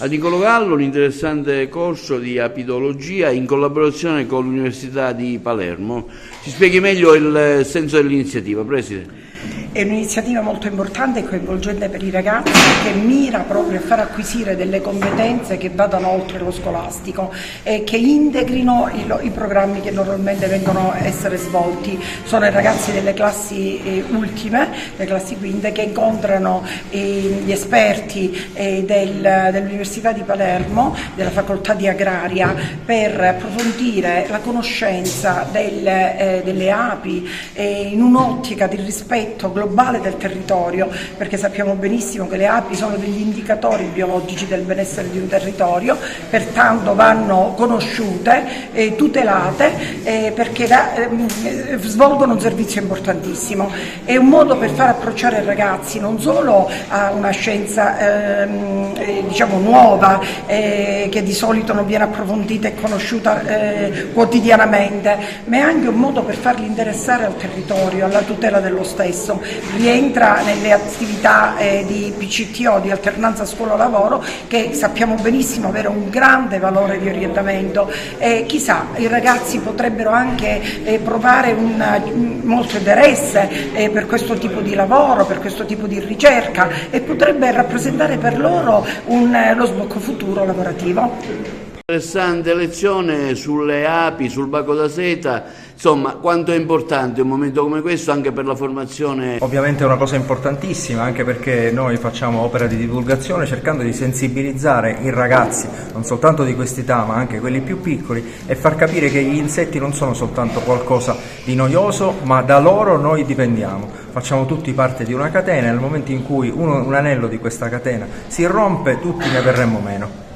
A Niccolò Gallo un interessante corso di apidologia in collaborazione con l'Università di Palermo. Ci spieghi meglio il senso dell'iniziativa, Preside? È un'iniziativa molto importante e coinvolgente per i ragazzi, che mira proprio a far acquisire delle competenze che vadano oltre lo scolastico e che integrino i programmi che normalmente vengono a essere svolti. Sono i ragazzi delle classi ultime, le classi quinte, che incontrano gli esperti dell'Università di Palermo, della facoltà di agraria, per approfondire la conoscenza delle api in un'ottica di rispetto globale del territorio, perché sappiamo benissimo che le api sono degli indicatori biologici del benessere di un territorio, pertanto vanno conosciute, tutelate, perché svolgono un servizio importantissimo. È un modo per far approcciare i ragazzi non solo a una scienza diciamo nuova, che di solito non viene approfondita e conosciuta quotidianamente, ma è anche un modo per farli interessare al territorio, alla tutela dello stesso. Rientra nelle attività di PCTO, di alternanza scuola-lavoro, che sappiamo benissimo avere un grande valore di orientamento. Chissà, i ragazzi potrebbero anche provare molto interesse per questo tipo di lavoro, per questo tipo di ricerca, e potrebbe rappresentare per loro lo sbocco futuro lavorativo. Interessante lezione sulle api, sul baco da seta, insomma quanto è importante un momento come questo anche per la formazione. Ovviamente è una cosa importantissima, anche perché noi facciamo opera di divulgazione cercando di sensibilizzare i ragazzi, non soltanto di quest'età ma anche quelli più piccoli, e far capire che gli insetti non sono soltanto qualcosa di noioso, ma da loro noi dipendiamo. Facciamo tutti parte di una catena e nel momento in cui un anello di questa catena si rompe, tutti ne verremo meno.